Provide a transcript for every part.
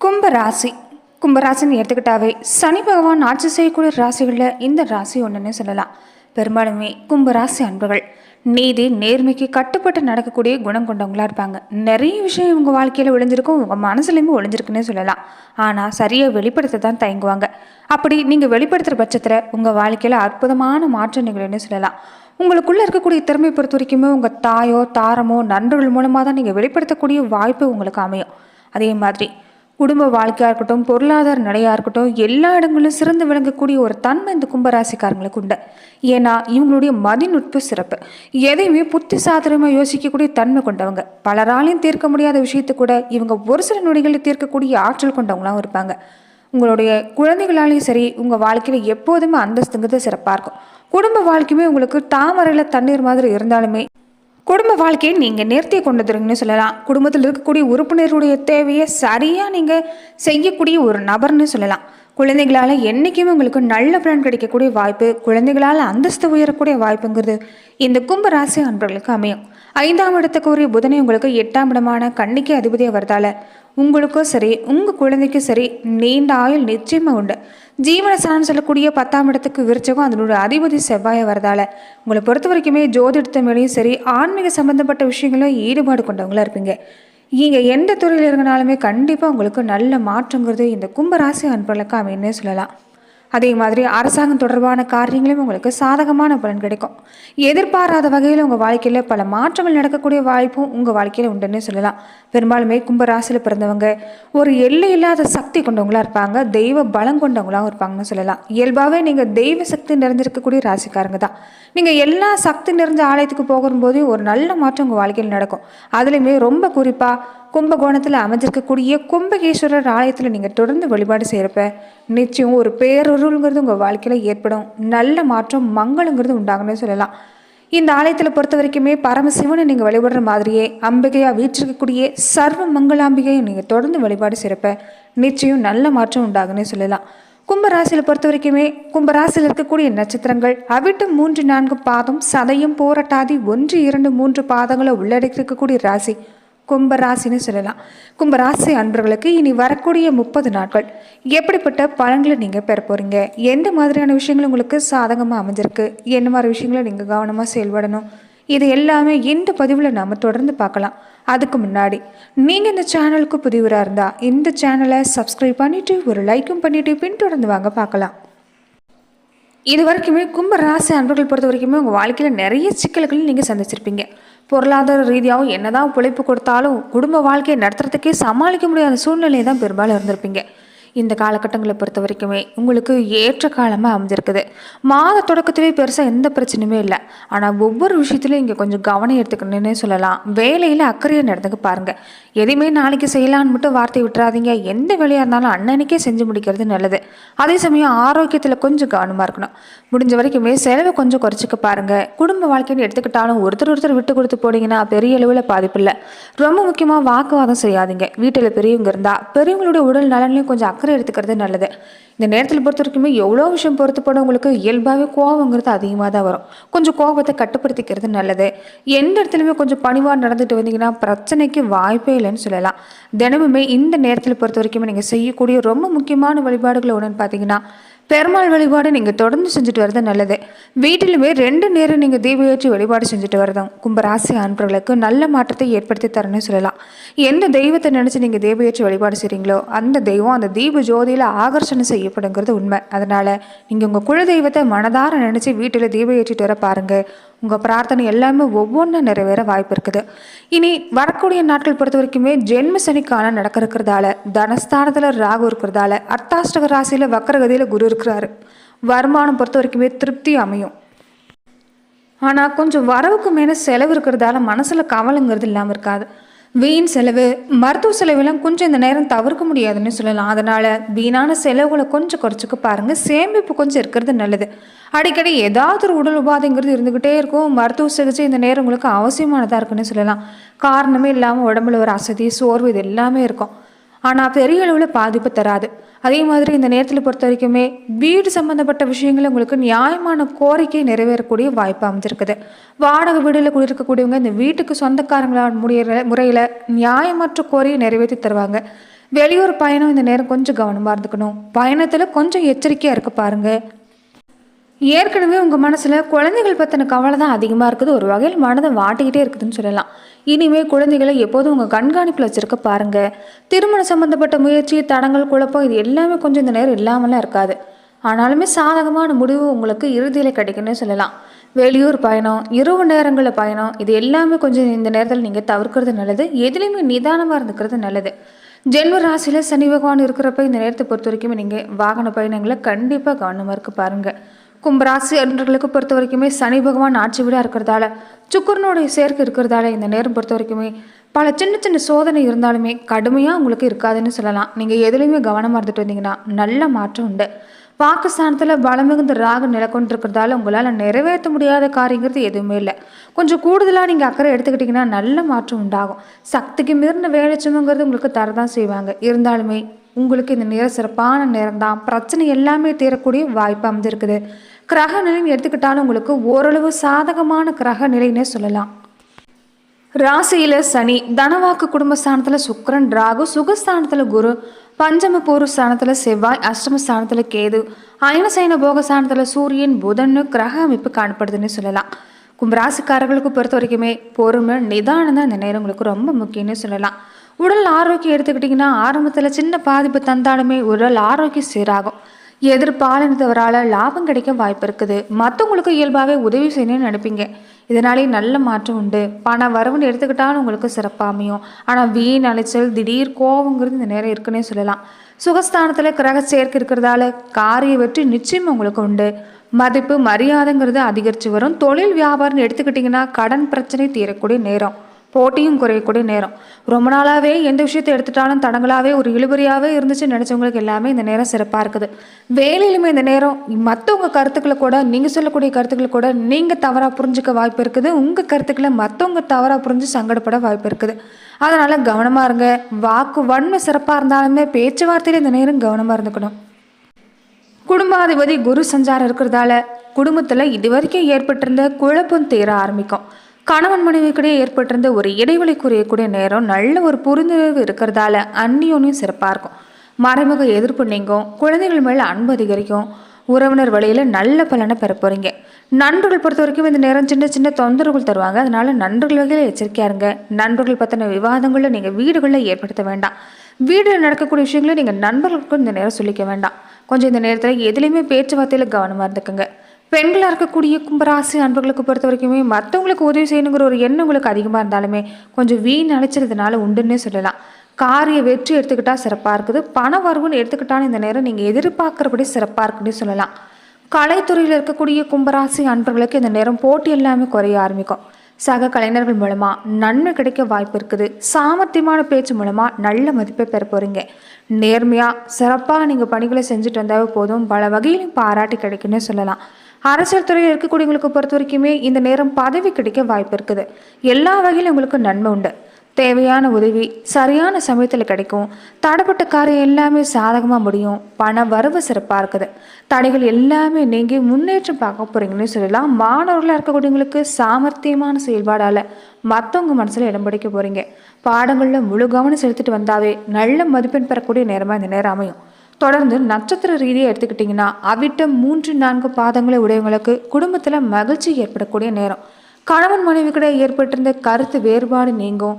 கும்பராசி. கும்பராசின்னு எடுத்துக்கிட்டாவே சனி பகவான் ஆட்சி செய்யக்கூடிய ராசிகளில் இந்த ராசி ஒன்றுன்னு சொல்லலாம். பெரும்பாலுமே கும்பராசி அன்பர்கள் நீதி நேர்மைக்கு கட்டுப்பட்டு நடக்கக்கூடிய குணம் கொண்டவங்களா இருப்பாங்க. நிறைய விஷயம் உங்கள் வாழ்க்கையில் ஒளிஞ்சிருக்கும், உங்கள் மனசுலையுமே ஒளிஞ்சிருக்குன்னே சொல்லலாம். ஆனால் சரியாக வெளிப்படுத்த தான் தயங்குவாங்க. அப்படி நீங்கள் வெளிப்படுத்துகிற பட்சத்தில் உங்கள் வாழ்க்கையில் அற்புதமான மாற்றம் நிகழ்வுன்னு சொல்லலாம். உங்களுக்குள்ளே இருக்கக்கூடிய திறமை பொறுத்த வரைக்குமே உங்கள் தாயோ தாரமோ நண்பர்கள் மூலமாக தான் நீங்கள் வெளிப்படுத்தக்கூடிய வாய்ப்பு உங்களுக்கு அமையும். அதே மாதிரி குடும்ப வாழ்க்கையாக இருக்கட்டும், பொருளாதார நிலையாக இருக்கட்டும், எல்லா இடங்களிலும் சிறந்து விளங்கக்கூடிய ஒரு தன்மை இந்த கும்பராசிக்காரங்களுக்கு உண்டு. ஏன்னா இவங்களுடைய மதிநுட்பு சிறப்பு. எதையுமே புத்தி சாதனமாக யோசிக்கக்கூடிய தன்மை கொண்டவங்க. பலராலையும் தீர்க்க முடியாத விஷயத்தை கூட இவங்க ஒரு சில நொடிகளில் தீர்க்கக்கூடிய ஆற்றல் கொண்டவங்களாகவும் இருப்பாங்க. உங்களுடைய குழந்தைகளாலையும் சரி, உங்கள் வாழ்க்கையில் எப்போதுமே அந்தஸ்துங்கிறது சிறப்பாக இருக்கும். குடும்ப வாழ்க்கையுமே உங்களுக்கு தாமரையில் தண்ணீர் மாதிரி இருந்தாலுமே குடும்ப வாழ்க்கையை நீங்கள் நேர்த்தியை கொண்டு வந்துருங்கன்னு சொல்லலாம். குடும்பத்தில் இருக்கக்கூடிய உறுப்பினருடைய தேவையை சரியாக நீங்கள் செய்யக்கூடிய ஒரு நபர்னு சொல்லலாம். குழந்தைகளால் என்றைக்குமே உங்களுக்கு நல்ல பலன் கிடைக்கக்கூடிய வாய்ப்பு, குழந்தைகளால் அந்தஸ்து உயரக்கூடிய வாய்ப்புங்கிறது இந்த கும்பராசி அன்பர்களுக்கு அமையும். 5ஆம் இடத்துக்கு உரிய புதனை உங்களுக்கு 8ஆம் இடமான கன்னிக்கு அதிபதியாக வரதால உங்களுக்கும் சரி உங்கள் குழந்தைக்கும் சரி நீண்ட ஆயுள் நிச்சயமாக உண்டு. ஜீவனசான்னு சொல்லக்கூடிய 10ஆம் இடத்துக்கு விருச்சகம் அதனோட அதிபதி செவ்வாயை வரதால உங்களை பொறுத்த வரைக்குமே ஜோதிடத்து மேலேயும் சரி ஆன்மீக சம்பந்தப்பட்ட விஷயங்களும் ஈடுபாடு கொண்டவங்களா இருப்பீங்க. நீங்கள் எந்த துறையில் இருந்தனாலுமே கண்டிப்பாக உங்களுக்கு நல்ல மாற்றங்கிறது இந்த கும்பராசி அன்பர்களுக்கு அமைன்னு சொல்லலாம். அதே மாதிரி அரசாங்கம் தொடர்பான காரியங்களும் உங்களுக்கு சாதகமான பலன் கிடைக்கும். எதிர்பாராத வகையில் உங்கள் வாழ்க்கையில் பல மாற்றங்கள் நடக்கக்கூடிய வாய்ப்பும் உங்கள் வாழ்க்கையில் உண்டுன்னு சொல்லலாம். பெரும்பாலுமே கும்பராசியில் பிறந்தவங்க ஒரு எல்லை இல்லாத சக்தி கொண்டவங்களாக இருப்பாங்க, தெய்வ பலம் கொண்டவங்களாகவும் இருப்பாங்கன்னு சொல்லலாம். இயல்பாகவே நீங்கள் தெய்வ சக்தி நிறைஞ்சிருக்கக்கூடிய ராசிக்காரங்க தான். நீங்கள் எல்லா சக்தி நிறைஞ்ச ஆலயத்துக்கு போகும்போது ஒரு நல்ல மாற்றம் உங்கள் வாழ்க்கையில் நடக்கும். அதுலேயுமே ரொம்ப குறிப்பாக கும்பகோணத்தில் அமைஞ்சிருக்கக்கூடிய கும்பகேஸ்வரர் ஆலயத்தில் நீங்கள் தொடர்ந்து வழிபாடு செய்கிறப்ப நிச்சயம் ஒரு பேரருள்ங்கிறது உங்கள் வாழ்க்கையில் ஏற்படும். நல்ல மாற்றம் மங்களங்கிறது உண்டாகுன்னு சொல்லலாம். இந்த ஆலயத்தில் பொறுத்த வரைக்குமே பரமசிவனை நீங்கள் வழிபடுற மாதிரியே அம்பிகையாக வீற்றிருக்கக்கூடிய சர்வ மங்களாம்பிகையை நீங்கள் தொடர்ந்து வழிபாடு செய்கிறப்ப நிச்சயம் நல்ல மாற்றம் உண்டாகுன்னு சொல்லலாம். கும்பராசியில் பொறுத்த வரைக்குமே கும்பராசியில் இருக்கக்கூடிய நட்சத்திரங்கள் அவிட்டம் 3, 4 பாதம், சதயம், போராட்டாதி 1, 2, 3 பாதங்களை உள்ளடக்கி இருக்கக்கூடிய ராசி கும்பராசின்னு சொல்லலாம். கும்பராசி அன்பர்களுக்கு இனி வரக்கூடிய 30 நாட்கள் எப்படிப்பட்ட பலன்களை நீங்கள் பெற போகிறீங்க, எந்த மாதிரியான விஷயங்கள் உங்களுக்கு சாதகமாக அமைஞ்சிருக்கு, என்ன மாதிரி விஷயங்களை நீங்கள் கவனமாக செயல்படணும், இது எல்லாமே இந்த பதிவில் நாம் தொடர்ந்து பார்க்கலாம். அதுக்கு முன்னாடி நீங்கள் இந்த சேனலுக்கு புதியவராக இருந்தால் இந்த சேனலை சப்ஸ்கிரைப் பண்ணிவிட்டு ஒரு லைக்கும் பண்ணிவிட்டு பின்தொடர்ந்து வாங்க பார்க்கலாம். இது வரைக்குமே கும்பராசி அன்பர்கள் பொறுத்த வரைக்குமே உங்கள் வாழ்க்கையில் நிறைய சிக்கல்கள் நீங்கள் சந்திச்சிருப்பீங்க. பொருளாதார ரீதியாகவும் என்னதான் பிழைப்பு கொடுத்தாலும் குடும்ப வாழ்க்கையை நடத்துறதுக்கே சமாளிக்க முடியாத சூழ்நிலையை தான் பெரும்பாலும் இருந்திருப்பீங்க. இந்த காலகட்டங்களை பொறுத்த வரைக்குமே உங்களுக்கு ஏற்ற காலமாக அமைஞ்சிருக்குது. மாத தொடக்கத்திலே பெருசாக எந்த பிரச்சனையுமே இல்லை. ஆனால் ஒவ்வொரு விஷயத்துலையும் இங்கே கொஞ்சம் கவனம் எடுத்துக்கணுன்னே சொல்லலாம். வேலையில் அக்கறையாக நடந்துக்க பாருங்கள். எதையுமே நாளைக்கு செய்யலான்னு மட்டும் வார்த்தை விட்டுறாதீங்க. எந்த வேலையாக இருந்தாலும் அன்னன்னைக்கே செஞ்சு முடிக்கிறது நல்லது. அதே சமயம் ஆரோக்கியத்தில் கொஞ்சம் கவனமாக இருக்கணும். முடிஞ்ச வரைக்குமே செலவை கொஞ்சம் குறைச்சிக்க பாருங்கள். குடும்ப வாழ்க்கைன்னு எடுத்துக்கிட்டாலும் ஒருத்தர் விட்டு கொடுத்து போனீங்கன்னா பெரிய அளவில் பாதிப்பு இல்லை. ரொம்ப முக்கியமாக வாக்குவாதம் செய்யாதீங்க. வீட்டில் பெரியவங்க இருந்தால் பெரியவங்களுடைய உடல் நலன்லையும் கொஞ்சம் அக்கறை எடுத்துக்கிறது நல்லது. இந்த நேரத்தில் பொறுத்த வரைக்குமே எவ்வளோ விஷயம் பொறுத்துப்படும் உங்களுக்கு இயல்பாகவே கோபங்கிறது அதிகமாக தான் வரும். கொஞ்சம் கோபத்தை கட்டுப்படுத்திக்கிறது நல்லது. எந்த இடத்துலையுமே கொஞ்சம் பணிவாக நடந்துட்டு வந்தீங்கன்னா பிரச்சனைக்கு வாய்ப்பே இல்லைன்னு சொல்லலாம். தினமுமே இந்த நேரத்தில் பொறுத்த வரைக்குமே நீங்கள் செய்யக்கூடிய ரொம்ப முக்கியமான வழிபாடுகள் ஒன்றுன்னு பார்த்தீங்கன்னா பெருமாள் வழிபாடு நீங்கள் தொடர்ந்து செஞ்சுட்டு வரது நல்லது. வீட்டிலுமே 2 நேரம் நீங்கள் தீப ஏற்றி வழிபாடு செஞ்சுட்டு வரதும் கும்பராசி அன்பர்களுக்கு நல்ல மாற்றத்தை ஏற்படுத்தி தரணும்னு சொல்லலாம். எந்த தெய்வத்தை நினச்சி நீங்கள் தீப ஏற்றி வழிபாடு செய்கிறீங்களோ அந்த தெய்வம் அந்த தீப ஜோதியில் ஆகர்ஷணம் செய்யப்படுங்கிறது உண்மை. அதனால் நீங்கள் உங்கள் குல தெய்வத்தை மனதார நினச்சி வீட்டில் தீப ஏற்றிட்டு வர பாருங்கள். உங்கள் பிரார்த்தனை எல்லாமே ஒவ்வொன்றும் நிறைவேற வாய்ப்பு இருக்குது. இனி வரக்கூடிய நாட்கள் பொறுத்த வரைக்குமே ஜென்ம சனிக்காலம் நடக்க இருக்கிறதால தனஸ்தானத்தில் ராகு இருக்கிறதால அர்த்தாஷ்டக ராசியில் வக்கரகதியில் குரு இருக்கிறாரு. வருமானம் பொறுத்த வரைக்குமே திருப்தி அமையும். ஆனால் கொஞ்சம் வரவுக்கு மேலே செலவு இருக்கிறதால மனசில் கவலைங்கிறது இல்லாமல் இருக்காது. வீண் செலவு, மருத்துவ செலவெல்லாம் கொஞ்சம் இந்த நேரம் தவிர்க்க முடியாதுன்னு சொல்லலாம். அதனால் வீணான செலவுகளை கொஞ்சம் குறைச்சிக்க பாருங்கள். சேமிப்பு கொஞ்சம் இருக்கிறது நல்லது. அடிக்கடி ஏதாவது ஒரு உடல் உபாதைங்கிறது இருந்துக்கிட்டே இருக்கும். மருத்துவ சிகிச்சை இந்த நேரம் உங்களுக்கு அவசியமானதாக இருக்குன்னு சொல்லலாம். காரணமே இல்லாமல் உடம்புல ஒரு அசதி, சோர்வு இது எல்லாமே இருக்கும். ஆனால் பெரிய அளவில் பாதிப்பு தராது. அதே மாதிரி இந்த நேரத்தில் பொறுத்த வரைக்குமே வீடு சம்மந்தப்பட்ட விஷயங்கள் உங்களுக்கு நியாயமான கோரிக்கை நிறைவேறக்கூடிய வாய்ப்பு அமைஞ்சிருக்குது. வாடகை வீடில் குடியிருக்கக்கூடியவங்க இந்த வீட்டுக்கு சொந்தக்காரங்களான முறையில் நியாயமற்ற கோரியை நிறைவேற்றி தருவாங்க. வெளியூர் பயணம் இந்த நேரம் கொஞ்சம் கவனமாக இருந்துக்கணும். பயணத்தில் கொஞ்சம் எச்சரிக்கையாக இருக்க பாருங்கள். ஏற்கனவே உங்கள் மனசில் குழந்தைகள் பற்றின கவலை தான் அதிகமாக இருக்குது. ஒரு வகையில் மனதை வாட்டிக்கிட்டே இருக்குதுன்னு சொல்லலாம். இனிமேல் குழந்தைகளை எப்போதும் உங்கள் கண்காணிப்பில் வச்சுருக்க பாருங்கள். திருமணம் சம்மந்தப்பட்ட முயற்சி, தடங்கள், குழப்பம் இது எல்லாமே கொஞ்சம் இந்த நேரம் இல்லாமலாம் இருக்காது. ஆனாலுமே சாதகமான முடிவு உங்களுக்கு இறுதியில் கிடைக்குன்னு சொல்லலாம். வெளியூர் பயணம், இரவு நேரங்களில் பயணம் இது எல்லாமே கொஞ்சம் இந்த நேரத்தில் நீங்கள் தவிர்க்கிறது நல்லது. எதுலேயுமே நிதானமாக இருந்துக்கிறது நல்லது. ஜென்ம ராசியில் சனி பகவான் இருக்கிறப்ப இந்த நேரத்தை பொறுத்த வரைக்குமே நீங்கள் வாகன பயணங்களை கண்டிப்பாக கவனமாக இருக்க பாருங்கள். கும்பராசி அன்பர்களுக்கு பொறுத்த வரைக்குமே சனி பகவான் ஆட்சி வீடாக இருக்கிறதால, சுக்கரனுடைய சேர்க்கை இருக்கிறதால இந்த நேரம் பொறுத்த வரைக்குமே பல சின்ன சின்ன சோதனை இருந்தாலுமே கடுமையாக உங்களுக்கு இருக்காதுன்னு சொல்லலாம். நீங்கள் எதுலேயுமே கவனமாக இருந்துட்டு வந்தீங்கன்னா நல்ல மாற்றம் உண்டு. பாகிஸ்தானத்தில் பலம் மிகுந்த ராகு நிலை கொண்டிருக்கிறதால உங்களால் நிறைவேற்ற முடியாத காரியங்கிறது எதுவுமே இல்லை. கொஞ்சம் கூடுதலாக நீங்கள் அக்கறை எடுத்துக்கிட்டிங்கன்னா நல்ல மாற்றம் உண்டாகும். சக்திக்கு மீறின வேலைச்சுமங்கிறது உங்களுக்கு தரதான் செய்வாங்க. இருந்தாலுமே உங்களுக்கு இந்த நேரம் சிறப்பான நேரம் தான். பிரச்சனை எல்லாமே தீரக்கூடிய வாய்ப்பு அமைஞ்சிருக்குது. கிரக நிலைன்னு எடுத்துக்கிட்டாலும் உங்களுக்கு ஓரளவு சாதகமான கிரக நிலைன்னே சொல்லலாம். ராசியில் சனி, தனவாக்கு குடும்பஸ்தானத்தில் சுக்கிரன், ராகு, சுகஸ்தானத்தில் குரு, பஞ்சம பூர்வ ஸ்தானத்தில் செவ்வாய், அஷ்டம ஸ்தானத்தில் கேது, அயனசைன போக ஸ்தானத்தில் சூரியன், புதன்னு கிரக அமைப்பு காணப்படுதுன்னு சொல்லலாம். கும்பராசிக்காரர்களுக்கு பொறுத்த வரைக்குமே பொறுமை, நிதானம் தான் இந்த நேரம் உங்களுக்கு ரொம்ப முக்கியம்னு சொல்லலாம். உடல் ஆரோக்கியம் எடுத்துக்கிட்டிங்கன்னா ஆரம்பத்தில் சின்ன பாதிப்பு தந்தாலுமே உடல் ஆரோக்கியம் சீராகும். எதிர்பாலினத்தவரால் லாபம் கிடைக்க வாய்ப்பு இருக்குது. மற்றவங்களுக்கு இயல்பாகவே உதவி செய்யணும்னு நினைப்பீங்க. இதனாலே நல்ல மாற்றம் உண்டு. பண வரவுன்னு எடுத்துக்கிட்டாலும் உங்களுக்கு சிறப்பாக அமையும். ஆனால் வீண் அலைச்சல், திடீர் கோபங்கிறது இந்த நேரம் இருக்குன்னே சொல்லலாம். சுகஸ்தானத்தில் கிரக சேர்க்கை இருக்கிறதால காரிய வெற்றி நிச்சயம் உங்களுக்கு உண்டு. மதிப்பு மரியாதைங்கிறது அதிகரித்து வரும். தொழில் வியாபாரம்னு எடுத்துக்கிட்டிங்கன்னா கடன் பிரச்சனை தீரக்கூடிய நேரம், போட்டியும் குறையக்கூடிய நேரம். ரொம்ப நாளாகவே எந்த விஷயத்தை எடுத்துட்டாலும் தடங்களாகவே ஒரு இழுபறியாகவே இருந்துச்சுன்னு நினச்சவங்களுக்கு எல்லாமே இந்த நேரம் சிறப்பாக இருக்குது. வேலையிலுமே இந்த நேரம் மற்றவங்க கருத்துக்களை கூட, நீங்கள் சொல்லக்கூடிய கருத்துக்களை கூட நீங்கள் தவறாக புரிஞ்சுக்க வாய்ப்பு இருக்குது. உங்கள் கருத்துக்களை மற்றவங்க தவறாக புரிஞ்சு சங்கடப்பட வாய்ப்பு இருக்குது. அதனால் கவனமாக இருங்க. வாக்கு வன்மை சிறப்பாக இருந்தாலுமே பேச்சுவார்த்தையில் இந்த நேரம் கவனமாக இருந்துக்கணும். குடும்பாதிபதி குரு சஞ்சாரம் இருக்கிறதால குடும்பத்தில் இது வரைக்கும் ஏற்பட்டிருந்த குழப்பம் தீர ஆரம்பிக்கும். கணவன் மனைவிக்கிடையே ஏற்பட்டிருந்த ஒரு இடைவெளி குறையக்கூடிய நேரம், நல்ல ஒரு புரிந்துணர்வு இருக்கிறதால அந்நியோன்யம் சிறப்பாக இருக்கும். மறைமுக எதிர்ப்பு நீங்கும். குழந்தைகள் மேலே அன்பு அதிகரிக்கும். உறவினர் வழியில் நல்ல பலனை பெற போகிறீங்க. நண்பர்கள் பொறுத்த வரைக்கும் இந்த நேரம் சின்ன சின்ன தொந்தரவுகள் தருவாங்க. அதனால நண்பர்கள் வகையில் எச்சரிக்கையாக இருங்க. நண்பர்கள் பற்றின விவாதங்களில் நீங்கள் வீடுகளில் ஏற்படுத்த வேண்டாம். வீட்டில் நடக்கக்கூடிய விஷயங்களை நீங்கள் நண்பர்களுக்கும் இந்த நேரம் சொல்லிக்க வேண்டாம். கொஞ்சம் இந்த நேரத்தில் எதுலேயுமே பேச்சுவார்த்தையில் கவனமாக இருந்துக்குங்க. பெண்களாக இருக்கக்கூடிய கும்பராசி அன்பர்களுக்கு பொறுத்த வரைக்குமே மற்றவங்களுக்கு உதவி செய்யணுங்கிற ஒரு எண்ணம் உங்களுக்கு அதிகமாக இருந்தாலுமே கொஞ்சம் வீண் அழைச்சதுனால உண்டுன்னே சொல்லலாம். காரிய வெற்றி எடுத்துக்கிட்டால் சிறப்பாக இருக்குது. பண வரவுன்னு எடுத்துக்கிட்டாலும் இந்த நேரம் நீங்கள் எதிர்பார்க்குறபடி சிறப்பாக இருக்குன்னு சொல்லலாம். கலைத்துறையில் இருக்கக்கூடிய கும்பராசி அன்பர்களுக்கு இந்த நேரம் போட்டி எல்லாமே குறைய ஆரம்பிக்கும். சக கலைஞர்கள் மூலமாக நன்மை கிடைக்க வாய்ப்பு இருக்குது. சாமர்த்தியமான பேச்சு மூலமாக நல்ல மதிப்பை பெற போகிறீங்க. நேர்மையாக சிறப்பாக நீங்கள் பணிகளை செஞ்சுட்டு வந்தாவே போதும், பல வகையிலும் பாராட்டி கிடைக்குன்னு சொல்லலாம். அரசியல் துறையில் இருக்கக்கூடியவங்களுக்கு பொறுத்த வரைக்குமே இந்த நேரம் பதவி கிடைக்க வாய்ப்பு இருக்குது. எல்லா வகையிலும் உங்களுக்கு நன்மை உண்டு. தேவையான உதவி சரியான சமயத்தில் கிடைக்கும். தடைப்பட்ட காரியம் எல்லாமே சாதகமாக முடியும். பண வரவு சிறப்பாக இருக்குது. தடைகள் எல்லாமே நீங்கள் முன்னேற்றம் பார்க்க போகிறீங்கன்னு சொல்லலாம். மாணவர்களாக இருக்கக்கூடியவங்களுக்கு சாமர்த்தியமான செயல்பாடால் மற்றவங்க மனசில் இடம் பிடிக்க போகிறீங்க. பாடங்களில் முழு கவனம் செலுத்திட்டு வந்தாவே நல்ல மதிப்பெண் பெறக்கூடிய நேரமாக இந்த நேரம் அமையும். தொடர்ந்து நட்சத்திர ரீதியாக எடுத்துக்கிட்டிங்கன்னா அவிட்டம் 3-4 பாதங்களை உடையவங்களுக்கு குடும்பத்தில் மகிழ்ச்சி ஏற்படக்கூடிய நேரம். கணவன் மனைவிக்கிடையே ஏற்பட்டிருந்த கருத்து வேறுபாடு நீங்கும்.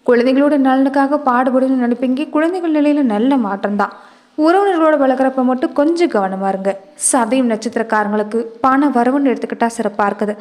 குழந்தைகளோட நலனுக்காக பாடுபடணும்னு நினைப்பீங்க. குழந்தைகள் நிலையில் நல்ல மாற்றம் தான். உறவினர்களோட வளர்க்குறப்ப மட்டும் கொஞ்சம் கவனமாக இருங்க. சதயம் நட்சத்திரக்காரங்களுக்கு பண வரவுன்னு எடுத்துக்கிட்டால் சிறப்பாக இருக்குது.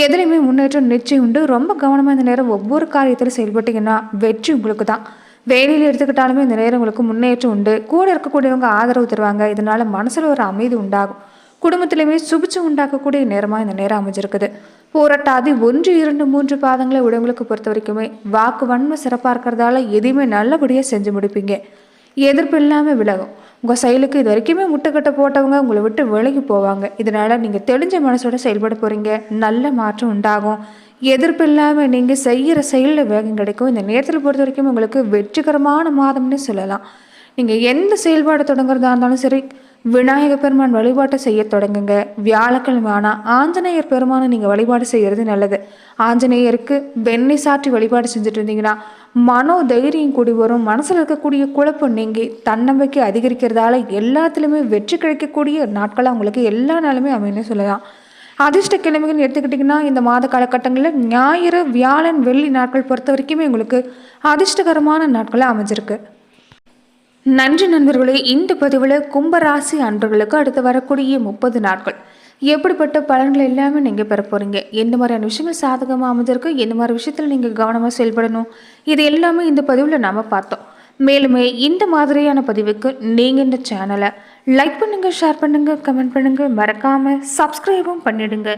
எதுலையுமே முன்னேற்றம் நிச்சயம் உண்டு. ரொம்ப கவனமாக இந்த நேரம் ஒவ்வொரு காரியத்திலும் செயல்பட்டிங்கன்னா வெற்றி உங்களுக்கு தான். வேலையில் எடுத்துக்கிட்டாலுமே இந்த நேரம் உங்களுக்கு முன்னேற்றம் உண்டு. கூட இருக்கக்கூடியவங்க ஆதரவு தருவாங்க. இதனால் மனசில் ஒரு அமைதி உண்டாகும். குடும்பத்திலையுமே சுபிச்சம் உண்டாக்கக்கூடிய நேரமாக இந்த நேரம் அமைஞ்சிருக்குது. போராட்டாதி 1, 2, 3 பாதங்களை உடம்புகளுக்கு பொறுத்த வரைக்குமே வாக்கு வன்மை சிறப்பாக இருக்கிறதால எதையுமே நல்லபடியாக செஞ்சு முடிப்பீங்க. எதிர்ப்பு இல்லாமல் விலகும். உங்கள் செயலுக்கு இது வரைக்குமே முட்டுக்கட்டை போட்டவங்க உங்களை விட்டு விலகி போவாங்க. இதனால் நீங்கள் தெளிஞ்ச மனசோட செயல்பட போகிறீங்க. நல்ல மாற்றம் உண்டாகும். எதிர்ப்பு இல்லாமல் நீங்கள் செய்கிற செயலில் வேகம் கிடைக்கும். இந்த நேரத்தில் பொறுத்த வரைக்கும் உங்களுக்கு வெற்றிகரமான மாதம்னு சொல்லலாம். நீங்கள் எந்த செயல்பாடு தொடங்குறதா இருந்தாலும் சரி, விநாயக பெருமான் வழிபாட்டை செய்ய தொடங்குங்க. வியாழக்கிழமை ஆனால் ஆஞ்சநேயர் பெருமானை நீங்கள் வழிபாடு செய்கிறது நல்லது. ஆஞ்சநேயருக்கு வெண்ணெய் சாற்றி வழிபாடு செஞ்சுட்டு இருந்தீங்கன்னா மனோ தைரியம் கூடி வரும். மனசில் இருக்கக்கூடிய குழப்பம் நீங்கி தன்னம்பிக்கை அதிகரிக்கிறதால எல்லாத்துலேயுமே வெற்றி கிடைக்கக்கூடிய நாட்களாக உங்களுக்கு எல்லா நாளுமே அமைன்னு சொல்லலாம். அதிர்ஷ்ட கிழமைகள் எடுத்துக்கிட்டிங்கன்னா இந்த மாத காலகட்டங்களில் ஞாயிறு, வியாழன், வெள்ளி நாட்கள் பொறுத்த வரைக்குமே உங்களுக்கு அதிர்ஷ்டகரமான நாட்களாக அமைஞ்சிருக்கு. நன்றி நண்பர்களே. இந்த பதிவில் கும்பராசி அன்பர்களுக்கு அடுத்து வரக்கூடிய 30 நாட்கள் எப்படிப்பட்ட பலன்கள் எல்லாமே நீங்கள் பெற போகிறீங்க, எந்த மாதிரியான விஷயங்கள் சாதகமாக அமைஞ்சிருக்கு, எந்த மாதிரி விஷயத்தில் நீங்கள் கவனமாக செயல்படணும், இது எல்லாமே இந்த பதிவில் நாம் பார்த்தோம். மேலுமே இந்த மாதிரியான பதிவுக்கு நீங்கள் இந்த சேனலை லைக் பண்ணுங்கள், ஷேர் பண்ணுங்கள், கமெண்ட் பண்ணுங்கள், மறக்காமல் சப்ஸ்கிரைபும் பண்ணிடுங்க.